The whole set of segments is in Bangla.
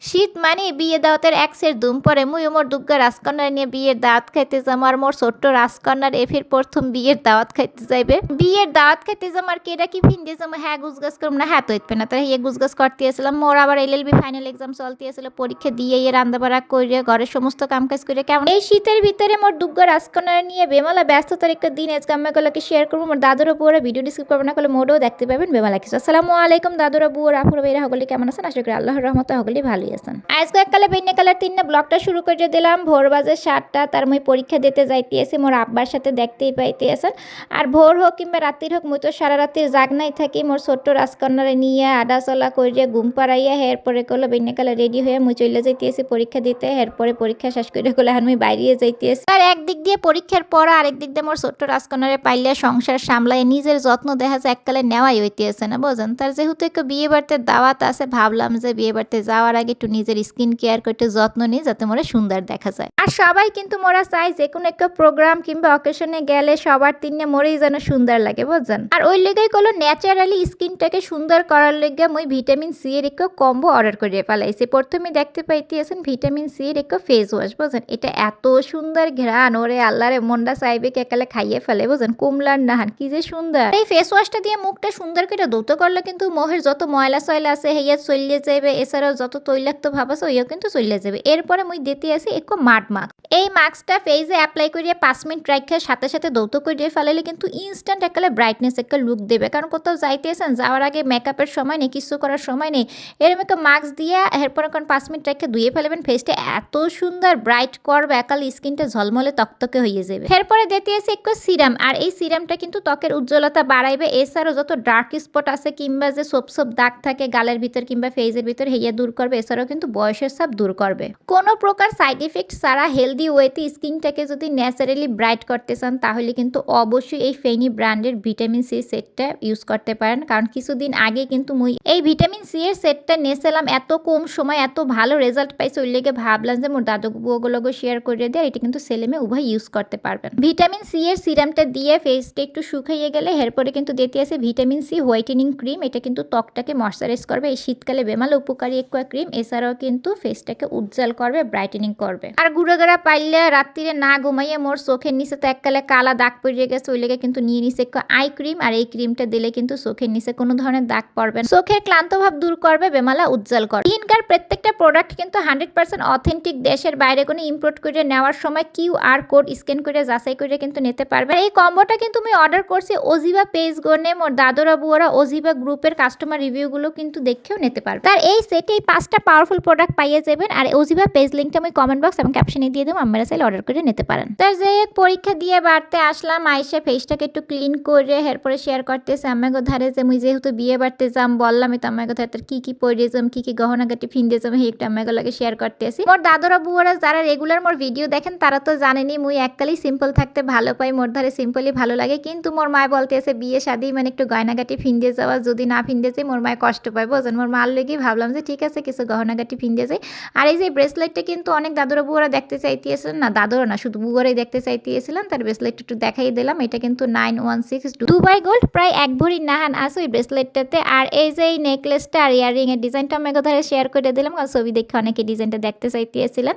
শীত মানে বিয়ে দাওয়াতের এক্সের দুম পরে মুই মোর দুগ্গা রাজকন্যার নিয়ে বিয়ের দাওয়াত খাইতে যাম আর মোর ছোট্ট রাজকন্যার এফির প্রথম বিয়ের দাওয়াত খাইতে যাইবে। বিয়ের দাওয়াত খাইতে যাম আর কেডা কি ফিন্দে যাম হ্যাঁ গুজগাছ করুম না হ্যাঁ তো ইতপে না তাই গুজগাছ করতে আসলাম। মোর আবার এলএলবি ফাইনাল এক্সাম চলতে আসছিল, পরীক্ষা দিয়ে রান্না বাড়া করে ঘরের সমস্ত কামকাজ করে কেমন এই শীতের ভিতরে মোর দুগ্গা রাজকন্যার নিয়ে বেমালা ব্যস্ততার একটা দিন আজকে আম্মাগুলোকে শেয়ার করবো। মোর দাদুরা বুয়ারা ভিডিও ডিসক্রিপ করবো না করলে মোডও দেখতে পাবেন বেমালা কিছু। আসসালামু আলাইকুম দাদুরা বুয়ারা আপুরা ভাইরা হগলি কেমন আছেন? আশা করি আল্লাহর রহমতে হগলি ভালোই আছেন। আজকে এককালে বেন্যা কালার তিনটা ব্লগটা শুরু করে দিলাম। ভোর বাজে 7টা, তার মুই পরীক্ষা দিতে যাইতে এসে মোর আব্বার সাথে দেখতেই পাইতে আছেন। আর ভোর হোক কিংবা রাত্রির হোক মুই তো সারা রাত্রির জাগনাই থাকি। মোর ছোট্ট রাজকন্যারে নিয়ে আডা চলা করিয়া ঘুম পাড়াইয়া এরপরে করলো বেন্যা কালার রেডি হয়ে মুই চলে যাইতে এসে পরীক্ষা দিতে। এরপরে পরীক্ষা শেষ করে করলে আর মুই বাইরে যাইতে এসে আর একদিক দিয়ে পরীক্ষার পড়া আরেক দিক দিয়ে মোর ছোট্ট রাজকন্যারে পাইলে সংসার সামলায় নিজের যত্ন দেখা যায় এককালে নেওয়াই হইতে আছে না বোঝেন। তার যেহেতু একটু বিয়ে বাড়িতে দাওয়াত আছে ভাবলাম যে বিয়ে বাড়িতে যাওয়ার আগে একটু নিজের স্কিন কেয়ার করতে যত্ন নিই যাতে মোরা সুন্দর দেখা যায়। আর সবাই কিন্তু মোরা চাই যে কোনো একটা প্রোগ্রাম কিংবা অকেশনে গেলে সবার তিনে মোরেই যেন সুন্দর লাগে বোঝেন। আর ওই লেগেই করলো ন্যাচারালি স্কিনটাকে সুন্দর করার লেগে মুই ভিটামিন সি এর একটা কম্বো অর্ডার করে ফেলাইছি। প্রথমে দেখতে পাইতেছেন ভিটামিন সি এর একটা ফেস ওয়াশ বোঝেন। এটা এত সুন্দর ঘ্রাণ ওরে আল্লাহরে মনটা চাইবে কে একালে খাইয়ে ফেলে বোঝেন। কুমলার নাহান কি যে সুন্দর। এই ফেস ওয়াশটা দিয়ে মুখটা সুন্দর করে ধৌত করলে কিন্তু মোহের যত ময়লা সয়লা আছে হেয়া চলে যাবে। এছাড়াও যত তৈলাক্ত ভাব আছে ওইও কিন্তু চলে যাবে। এরপরে মুই দিতে আসি একটু মাড মাস্ক। এই মাস্কটা ফেসে অ্যাপ্লাই করিয়ে 5 মিনিট রাখে সাথে সাথে ধৌত করিয়ে ফেলালে কিন্তু ইনস্ট্যান্ট একালে ব্রাইটনেস একটা লুক দেবে। কারণ কোথাও যাইতে আসেন যাওয়ার আগে মেকআপের সময় নেই, কিছু করার সময় নেই, এরকম একটা মাস্ক দিয়ে এরপরে কারণ 5 মিনিট রেখে ধুয়ে ফেলবেন। ফেসটা এত সুন্দর ব্রাইট করবে একালে স্কিনটা ঝলমলে তকতকে হয়ে যাবে। এরপরে দিতে আসি একটু সিরাম। আর এই সিরামটা কিন্তু ত্বকের উজ্জ্বলতা বাড়াইবে। এছাড়াও যত ডার্ক স্পট আছে কিংবা যে সোপ দাগ থাকে গালের ভিতর কিংবা ফেসের ভিতর হেয়া দূর করবে। এছাড়াও কিন্তু বয়সের ছাপ দূর করবে। কোনো প্রকার সাইড ইফেক্ট ছাড়া হেলদি ওয়েতে স্কিনটাকে যদি ন্যাচারালি ব্রাইট করতে চান তাহলে কিন্তু অবশ্যই এই ফেনি ব্র্যান্ডের ভিটামিন সি সেটটা ইউজ করতে পারেন। কারণ কিছুদিন আগে কিন্তু মুই এই ভিটামিন সি এর সেটটা নিয়েছিলাম, এত কম সময় এত ভালো রেজাল্ট পাইছে। ওই লেগে ভাবলাম যে মোর দাদু বুয়াগুলোকে শেয়ার করে দেয়। এটা কিন্তু ছেলেমেয়ে উভয় ইউজ করতে পারবেন। ভিটামিন সি এর সিরামটা দিয়ে ফেসটা একটু শুকাইয়ে গেলে এরপরে কিন্তু দিতে আছে ভিটামিন সি হোয়াইটেনিং ক্রিম। এটা কিন্তু ত্বকটাকে ময়শ্চারাইজ করবে। এই শীতকালে বেমালে উপকারী একটা ক্রিম। এছাড়াও কিন্তু ফেসটাকে উজ্জ্বল করবে, ব্রাইটেনিং করবে। আর গুঁড়াগাড়া পাইলে রাত্রিরে না ঘুমাইয়ে মোর চোখের নিচে তো এককালে কালা দাগ পড়ে গেছে। ওই লেগে কিন্তু নিয়ে নিছে একটু আই ক্রিম। আর এই ক্রিমটা দিলে কিন্তু চোখের নিচে কোনো ধরনের দাগ পড়বে না, চোখের ক্লান্ত ভাব দূর করবে, বেমালা উজ্জ্বল করবে। ইনকার প্রত্যেকটা প্রোডাক্ট কিন্তু 100% অথেন্টিক। দেশের বাইরে কোনো ইম্পোর্ট করে নেওয়ার সময় QR কোড স্ক্যান করে যাচাই করে কিন্তু নিতে পারবে। এই কম্বোটা কিন্তু আমি অর্ডার করছি অজিবা পেজ গনে। মোর দাদুরা বুয়ারা অজিবা গ্রুপের কাস্টমার রিভিউগুলো কিন্তু দেখেও নিতে পারবে। তার এই সেটে 5টা পাওয়ারফুল প্রোডাক্ট পাইয়ে যাবেন। আর অজিবা পেজ লিঙ্কটা আমি কমেন্ট বক্স এবং ক্যাপশনে দিয়ে দেবো, আপনারা চাইলে অর্ডার করে নিতে পারেন। তার যে পরীক্ষা দিয়ে বাড়তে আসলাম, আইসা ফেসটাকে একটু ক্লিন করে এরপরে শেয়ার করতেছে আম্মাগো ধারে যে মুই যেহেতু বিয়ে বাড়তে যাম বললাম তো আম্মাগো ধারে তার কি পরে যাম কি গহনাগাটি ফিন্দে যাম হে একটা আম্মাগো লাগে শেয়ার করতেছি। মোর দাদুরা বুয়ারা যারা রেগুলার মোর ভিডিও দেখেন তারা তো জানেনি মুই এককালেই সিম্পল থাকতে ভালো পাই। মোর ধারে সিম্পলই ভালো লাগে। কিন্তু মোর মায় বলতে আছে বিয়ে শাদি মানে একটু গয়নাগাটি ফিন্দে যাওয়া, যদি না ফিন্দে যাই মোর মায় কষ্ট পায় বোঝেন। মোর মার লেগেই ভাবলাম যে ঠিক আছে কিছু গহনাগাটি ফিন্দে যাই। আর এই যে ব্রেসলেটটা কিন্তু অনেক দাদুরা বুয়ারা দেখতে চাইতেছিলেন, না দাদুরা না শুধু বুয়ারাই দেখতে চাইতেছিলেন। তার ব্রেসলেটটা একটু দেখাই দিলাম। এটা কিন্তু 916 দুবাই গোল্ড, প্রায় 1 ভরি নাহান আছে ওই ব্রেসলেটটাতে। আর এই যে এই নেকলেসটা আর ইয়ারিং এর ডিজাইনটা আমি ধারে শেয়ার করে দিলাম, ছবি দেখে অনেকে ডিজাইনটা দেখতে চাইতেছিলেন।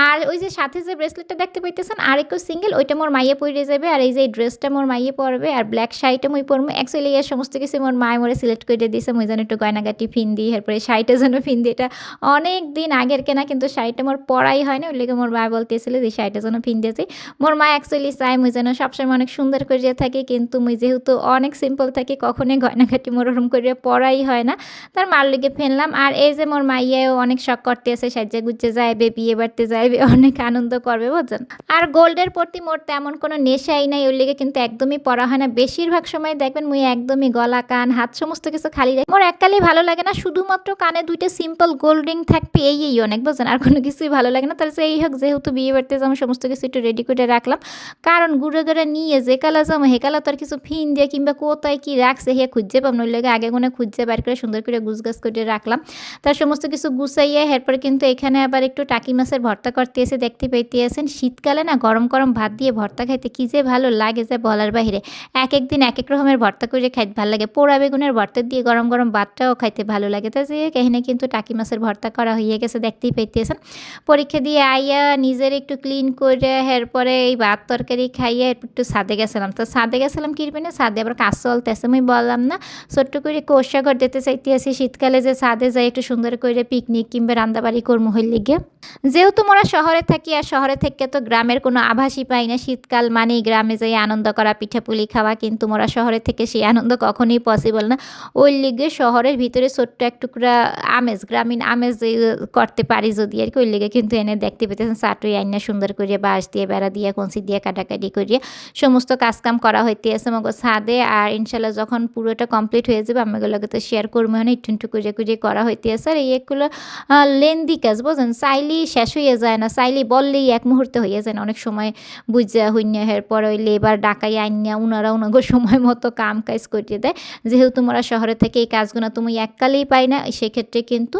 আর ওই যে সাথে যে ব্রেসলেটটা দেখতে পাইতেছেন আর একটু সিঙ্গেল, ওইটা মোর মাইয়ে পরে যাবে। আর এই যে ড্রেসটা মোর মাইয়ে পরবে আর ব্ল্যাক শাড়িটা মুই পরবো। অ্যাকচুয়ালি এর সমস্ত কিছু মোর মায় মোরে সিলেক্ট করে দিয়েছে। মুই যেন একটু গয়নাগাটি ফিন্দি এরপরে শাড়িটা যেন ফিন্দি। এটা অনেক দিন আগের কেনা কিন্তু শাড়িটা মোর পরাই হয় না। ওই লেগে মোর মা বলতেছিল যে শাড়িটা যেন ফিন্দিয়েছে। মোর মা অ্যাকচুয়ালি চাই মুই যেন সবসময় অনেক সুন্দর করিয়া থাকি, কিন্তু মুই যেহেতু অনেক সিম্পল থাকি কখনোই গয়নাঘাটি মোর ওরকম করিয়া পরাই হয় না। তার মার লেগে ফেললাম। আর এই যে মোর মাইয়াও অনেক শখ করতে আছে সাজ্জা গুজ্জে যাইবে, বিয়ে বাড়তে যাইবে, অনেক আনন্দ করবে বুঝছেন। আর গোল্ডের প্রতি মোর তেমন কোনো নেশাই নাই। ওই লেগে কিন্তু একদমই পরা হয় না। বেশিরভাগ সময় দেখবেন মুই একদমই গলা কান হাত সমস্ত কিছু খালি রাখি। মোর এককালেই ভালো লাগে না, শুধুমাত্র কানে 2টা সিম্পল গোল্ড রিং থাকবে এই অনেক বুঝছেন। আর কোনো কিছুই ভালো লাগে না। তাহলে এই হোক যেহেতু বিয়ে বাড়তে যাবো সমস্ত কিছু একটু রেডি করে রাখলাম। কারণ ঘুরে নিয়ে যে কালা যাবো হেকালা তো আর কিছু ফিন দিয়ে কিংবা কোথায় কি রাখছে হে খুঁজছে পাব নইলে আগে গুনে খুঁজছে বার করে সুন্দর করে গুছগাছ করে রাখলাম। তার সমস্ত কিছু গুছাইয়ে এরপরে কিন্তু এখানে আবার একটু টাকি মাছের ভর্তা করতে এসে দেখতে পাইতে আছেন। শীতকালে না গরম গরম ভাত দিয়ে ভর্তা খাইতে কি যে ভালো লাগে যে বলার বাহিরে। এক দিন এক এক রকমের ভর্তা করে খাইতে ভালো লাগে। পোড়া বেগুনের ভর্তা দিয়ে গরম গরম ভাতটাও খাইতে ভালো লাগে। তা যে কাহিনী কিন্তু টাকি মাছ মাছের ভর্তা করা হয়ে গেছে, দেখতেই পাইতেছেন। পরীক্ষা দিয়ে আইয়া নিজের একটু ক্লিন করে এরপরে এই ভাত তরকারি খাইয়ে একটু ছাদে গেছিলাম। তো ছাদে গেছিলাম কি না, ছাদে আবার কাজ চলতেছে, আমি বললাম না ছোট্ট করে কোষা ঘর দিতে চাইতেছি শীতকালে যে ছাদে যাই একটু সুন্দর করে পিকনিক কিংবা রান্দাবাড়ি কর্ম হইলে গিয়ে। যেহেতু মোরা শহরে থাকি আর শহরে থেকে তো গ্রামের কোনো আভাসই পাই না, শীতকাল মানেই গ্রামে যাই আনন্দ করা, পিঠাপুলি খাওয়া, কিন্তু মোরা শহরে থেকে সেই আনন্দ কখনোই পসিবল না। ওই লিগে শহরের ভিতরে ছোট্ট এক টুকরা আমেজ, গ্রামীণ আমেজ যে করতে পারি যদি আর কি, ওই লিগে কিন্তু এনে দেখতে পেতেছেন চাটুই আইনা সুন্দর করে বাঁশ দিয়ে বেড়া দিয়ে কঞ্চি দিয়ে কাটাকাটি করিয়ে সমস্ত কাজকাম করা হইতে আছে মগো ছাদে। আর ইনশাল্লাহ যখন পুরোটা কমপ্লিট হয়ে যাবে আমাগুলোকে তো শেয়ার করবো, মানে একটু করে করে করা হইতে আছে। আর এইগুলো লেন্দি কাজ বুঝেন, চাইলেই শেষ হয়ে যায় না, চাইলেই বললেই এক মুহূর্তে হয়ে যায় না, অনেক সময় বুঝা হইনা এরপর ওই লেবার ডাকাই আইনা উনারা উনাগো সময় মতো কাম কাজ করিয়ে দেয়। যেহেতু মোরা শহরে থেকে এই কাজগুলো তুমি এককালেই পাই না, সেক্ষেত্রে কিন্তু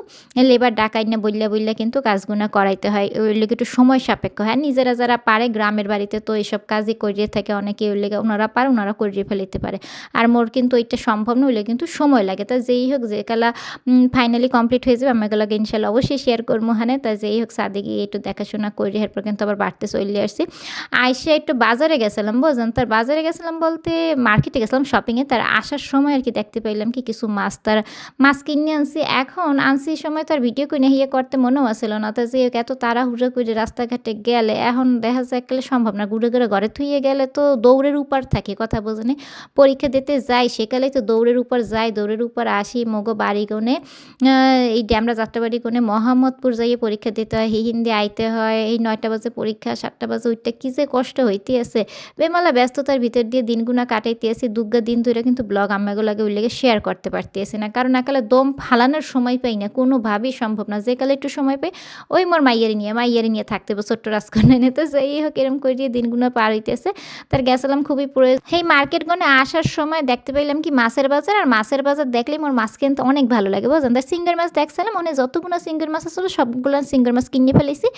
লেবার ডাকাই না বললে কিন্তু কাজগুলো করাইতে হয়, ওই লেগে একটু সময় সাপেক্ষ হয়। নিজেরা যারা পারে গ্রামের বাড়িতে তো এইসব কাজই করিয়ে থাকে অনেকে, ওই লেগে ওনারা পারে ওনারা করিয়ে ফেলিতে পারে। আর মোর কিন্তু ওইটা সম্ভব না, হইলে কিন্তু সময় লাগে। তা যেই হোক যে কালা ফাইনালি কমপ্লিট হয়ে যাবে আমাগুলোকে ইনশাল্লাহ অবশ্যই শেয়ার করবো হানে। তা যেই হোক সাদে গিয়ে একটু দেখাশোনা করি, এরপর কিন্তু আবার বাড়তে চলে আসছি। আইসে একটু বাজারে গেছিলাম বুঝলেন, তার বাজারে গেছিলাম বলতে মার্কেটে গেছিলাম শপিংয়ে। তার আসার সময় আর কি দেখতে পাইলাম কি কিছু মাছ, তার মাছ কিনে আনছি। এখন আনছি সময় তার ভিডিও কিনে হিয়ে করতে মনেও আসছিল না। তা যে এত তাড়াহুড়ো করে রাস্তাঘাটে গেলে এখন দেখা যায় একলে সম্ভব না, ঘুরে ঘুরে ঘরে থুইয়ে গেলে তো দৌড়ের উপর থাকে, কথা বোঝেনি। পরীক্ষা দিতে যাই সেকালেই তো দৌড়ের উপর যাই, দৌড়ের উপর আসি মগো বাড়ি কোণে এই ড্যামরা যাত্রাবাড়ি কোণে মোহাম্মদপুর যাইয়ে পরীক্ষা দিতে হয়, হিন্দি আইতে হয়। এই 9টা বাজে পরীক্ষা, 7টা বাজে ওইটা কী যে কষ্ট হইতে আছে। বেমালা ব্যস্ততার ভিতর দিয়ে দিনগুনা কাটাইতে আসি, দুগ্গা দিন ধরে কিন্তু ব্লগ আম্মাগুলোকে ওই লেগে শেয়ার করতে পারতেছি না, কারণ একালে দম ফালানোর সময় পাই না, কোনোভাবেই সম্ভব না। যে কালে একটু সময় পাই ওই মোর মাইয়ারি নিয়ে থাকতে হবে ছোট্ট রাজকন্যা নিয়ে। তো যাই হোক এরকম করে দিয়ে দিনগুলো পার হইতেছে। তার গেছিলাম খুবই প্রয়োজন। সেই মার্কেটগণে আসার সময় দেখতে পাইলাম কি মাছের বাজার, আর মাছের বাজার দেখলেই মোর মাছ কিনতে অনেক ভালো লাগে বুঝলেন। তার সিঙ্গার মাছ দেখছিলাম, মানে যতগুলো সিঙ্গার মাছ আসলে সবগুলো সিঙ্গার মাছ কিনে ফেলেছি।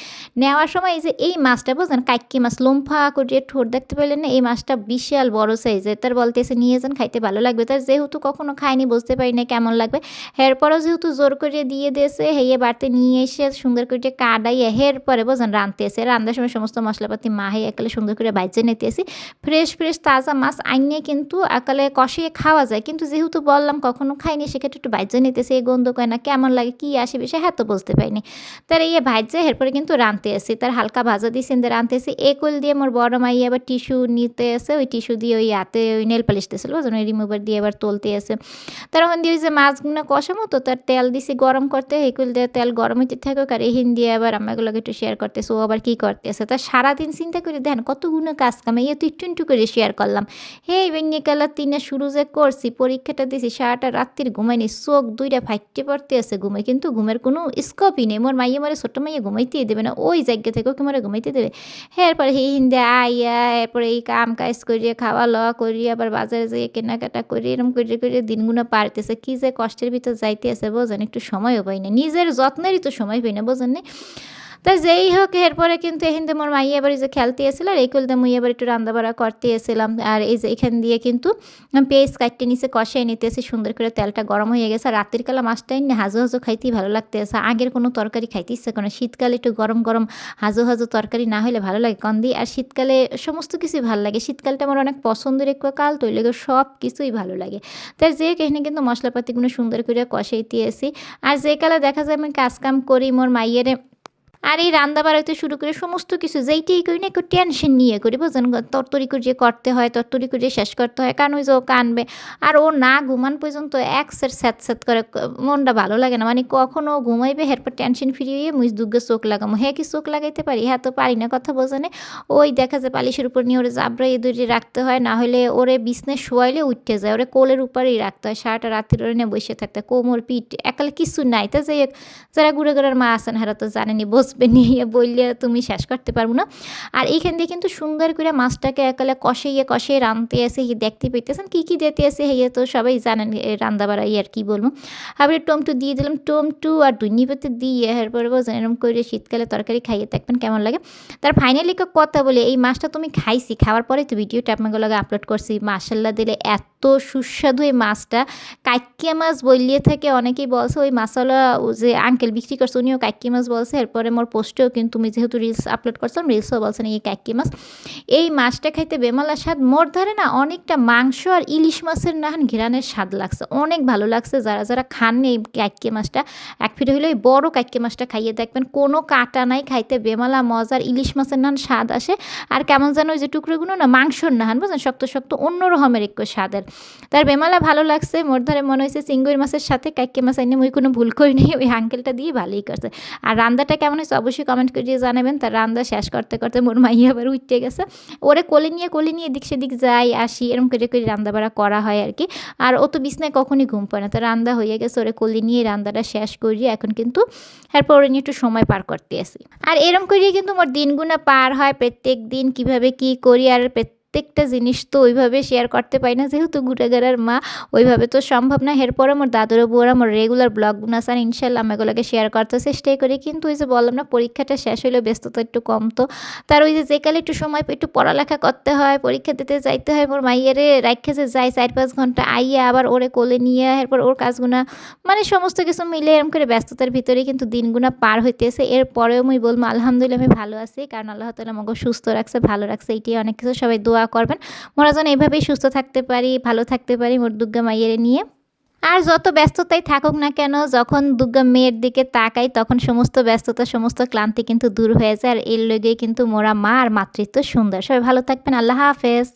নেওয়ার সময় এই যে এই মাছটা বুঝলেন কাইকি মাছ, লম্ফা করে ঠোঁট দেখতে পেলেন না, এই মাছটা বিশাল বড় সাইজের। তার বলতেছে নিয়ে যান, খাইতে ভালো লাগবে। তার যেহেতু কখনো খাইনি বুঝতে পারি না কেমন লাগবে, এরপরও যেহেতু জোর করে দিয়ে দিয়েছে হেয়ে বাড়তে নিয়ে এসে সুন্দর করে কাটাইয়ে এরপরে বুঝলেন রাঁধতেছে। রান্নার সময় সমস্ত মশলাপাতি মাহে একালে সুন্দর করে বাইজে নিতেছি। ফ্রেশ তাজা মাছ আইনে কিন্তু একালে কষিয়ে খাওয়া যায়, কিন্তু যেহেতু বললাম কখনো খাইনি সেক্ষেত্রে একটু বাইজে নিতেছে। এই গন্ধ কয় না কেমন লাগে কি আসে বিষয় হ্যাঁ তো বুঝতে পারিনি। তার এই ভাজছে এরপরে কিন্তু রাঁধতে আসি, তার হালকা ভাজা দিয়ে সেন্দে রাঁধতে আসি। একুল দিয়ে মোর বড় মাই আবার টিস্যু নিতে আসে, ওই টিস্যু দিয়ে ওই হাতে ওই নেল পালিশ দিয়েছিল বুঝলেন, ওই রিমুভার দিয়ে আবার তুলতে আসে। তার ওখান দিয়ে ওই যে মাছগুলো কষামো তো তার তেল দিছি গরম করতে, একুল দিয়ে তেল গরম হইতে থাকুক। আর এহিন দিয়ে আবার আমাগুলোকে একটু শেয়ার করতেছে, ও আবার কী করতেছে। তার সারাদিন চিন্তা করে দেখেন কতগুলো কাজ কামে তো একটু করে শেয়ার করলাম। হে বেঙ্গে কালার 3 শুরু যে করছি, পরীক্ষাটা দিছি, সারাটা রাত্রির ঘুমাইনি, চোখ দুইটা ফাইটে পড়তে আছে ঘুমাই, কিন্তু ঘুমের কোনো স্কোপই নেই। মোর মাইয়ে মারে ছোট্ট মাইয়ে ঘুমাইতেই দেবে না, ওই জায়গা থেকে ওকে মারে ঘুমাইতে দেবে। হ্যাঁ এরপরে হিন্দে আইয়া এরপরে এই কাম কাজ করিয়ে খাওয়া লওয়া করিয়ে আবার বাজারে যেয়ে কেনাকাটা করি, এরকম করে দিনগুলো পারতেছে। কি যে কষ্টের ভিতর যাইতে আছে বোঝেন, একটু সময়ও পাই না, নিজের যত্নেরই তো সময় পাই না বোঝেন নি। তা যেই হোক এরপরে কিন্তু এখান মোর মাইয়া এবার যে খেলতে এসেছিল, আর এই কুলতে মুই এবার একটু রান্নাবাড়া করতে এসেছিলাম। আর এই যে এখান দিয়ে কিন্তু পেঁয়াজ কাটতে নিচে কষাই নিতেছি, সুন্দর করে তেলটা গরম হয়ে গেছে। আর রাত্রির কালা মাছটাই হাজু খাইতেই ভালো লাগতে আছে, আগের কোনো তরকারি খাইতে ইচ্ছে করে না। শীতকালে একটু গরম হাজু তরকারি না হলে ভালো লাগে কন্দি। আর শীতকালে সমস্ত কিছুই ভালো লাগে, শীতকালটা আমার অনেক পছন্দের একটু কাল, তো লেগে সব কিছুই ভালো লাগে। তাই যে এখানে কিন্তু মশলাপাতিগুলো সুন্দর করে কষাইতে আসি। আর যে কালে দেখা যায় আমি কাজকাম করি মোর মাইয়েরে, আর এই রান্না বাড়াইতে শুরু করে সমস্ত কিছু যেইটাই করি না একটু টেনশন নিয়ে করি বুঝলেন। তরতরি করে করতে হয়, তরতরি করে শেষ করতে হয়, কারণ ওই যে ও কানবে। আর ও না ঘুমান পর্যন্ত এক সেট স্যাঁত করে মনটা ভালো লাগে না, মানে কখনো ঘুমাইবে এরপর টেনশন ফ্রি হয়ে মুই দুগ্গে চোখ লাগামো। হ্যাঁ কি চোখ লাগাইতে পারি, হ্যাঁ তো পারি না, কথা বোঝেনে। ওই দেখা যায় পালিশের উপর নিয়ে ওরে জাবড়াইয়ে দূরে রাখতে হয়, না হলে ওরে বিছনে শোয়াইলে উঠতে যায়, ওরে কোলের উপরেই রাখতে হয়, সারাটা রাত্রির ওরে নিয়ে বসে থাকতে হয়, কোমর পিঠ একালে কিছু নাই। তা যাই হোক যারা গুড়ে মা আছেন হারা তো জানেনি বুঝবেন। বসবে নিয়ে বললে তুমি শেষ করতে পারবো না। আর এইখান দিয়ে কিন্তু সুন্দর করে মাছটাকে একালে কষাইয়ে রাঁধতে আছে, দেখতে পাইতেছেন কি দিতে আছে হেয়ে তো সবাই জানেন রান্না বাড়াই আর কি বলবো। আবার টমেটো দিয়ে দিলাম, টমেটো আর ধনিয়া পাতা দিয়ে এরপরে বোঝেন এরকম করে শীতকালে তরকারি খাইয়ে দেখবেন কেমন লাগে। তার ফাইনালি কথা বলে এই মাছটা তুমি খাইছি, খাওয়ার পরে তো ভিডিওটা আপনাদের লগে আপলোড করছি। মাশাআল্লাহ দিলে এত সুস্বাদু এই মাছটা, কাইক্কিয়া মাছ বললিয়ে থেকে অনেকেই বলছে ওই মাছওয়ালা যে আঙ্কেল বিক্রি করছে উনিও কাইক্কি মাছ বলছে। এরপরে মোর পোস্টেও কিন্তু তুমি যেহেতু রিলস আপলোড করছিলাম রিলসও বলছেন এই কাইক্কি মাছ। এই মাছটা খাইতে বেমালা স্বাদ, মোর ধারে না অনেকটা মাংস আর ইলিশ মাছের নাহান ঘিরানের স্বাদ লাগছে, অনেক ভালো লাগছে। যারা খাননি এই কাইক্কি মাছটা এক ফিরে হলে ওই বড় কাইক্কি মাছটা খাইয়ে দেখবেন, কোনো কাটা নাই, খাইতে বেমালা মজার। ইলিশ মাছের নাহান স্বাদ আসে আর কেমন যেন ওই যে টুকরোগুলো না মাংসর নাহান বুঝলেন শক্ত অন্য রকমের একটু স্বাদের। তার বেমালা ভালো লাগছে। মোর ধারে মনে হয়েছে চিংড়ি মাছের সাথে কাইক্কি মাছ আইনে মুই কোনো ভুল করি নাই, ওই আঙ্কেলটা দিয়ে ভালোই করছে। আর রান্নাটা কেমন হয়েছে অবশ্যই কমেন্ট করে জানাবেন। তার রান্না শেষ করতে মোর মাইয়া আবার উঠতে গেছে, ওরে কোলে নিয়ে এদিক সেদিক যাই আসি এরকম করে রান্না বাড়া করা হয় আর কি। আর ও তো বিছনায় কখনই ঘুম পায় না, তো রান্না হয়ে গেছে, ওরে কোলে নিয়ে রান্নাটা শেষ করি এখন কিন্তু এরপর ওরে নিয়ে একটু সময় পার করতে আসি। আর এরকম করিয়ে কিন্তু মোর দিনগুনা পার হয়, প্রত্যেক দিন কীভাবে কী করি আর প্রত্যেকটা জিনিস তো ওইভাবে শেয়ার করতে পারি না, যেহেতু গুড়াগাড়ার মা ওইভাবে তো সম্ভব না। এরপরে আমার দাদুরা বউরা আমার রেগুলার ব্লগগুলো আছে আর ইনশাল্লাহ আমি এগুলোকে শেয়ার করতে চেষ্টাই করি। কিন্তু ওই যে বললাম না পরীক্ষাটা শেষ হলেও ব্যস্ততা একটু কম, তো তার ওই যে কালে একটু সময় একটু পড়ালেখা করতে হয়, পরীক্ষা দিতে যাইতে হয়। মোর মাইয়ারে রাইখা যে যাই 4-5 ঘন্টা আইয়া আবার ওরে কোলে নিয়ে এরপর ওর কাজগুনা মানে সমস্ত কিছু মিলে এরকম করে ব্যস্ততার ভিতরে কিন্তু দিনগুনা পার হইতেছে। এরপরেও আমি বলবো আলহামদুলিল্লাহ আমি ভালো আছি, কারণ আল্লাহ তাআলা আমাকে সুস্থ রাখছে, ভালো রাখছে, এইটাই অনেক কিছু। সবাই দোয়া করবেন মোরা যেন এইভাবেই সুস্থ থাকতে পারি, ভালো থাকতে পারি মোর দুর্গা মাইয়েরে নিয়ে। আর যত ব্যস্ততাই থাকুক না কেন, যখন দুর্গা মেয়ের দিকে তাকাই তখন সমস্ত ব্যস্ততা সমস্ত ক্লান্তি কিন্তু দূর হয়ে যায়। আর এর লেগেই কিন্তু মোরা মা আর মাতৃত্ব সুন্দর। সবাই ভালো থাকবেন, আল্লাহ হাফেজ।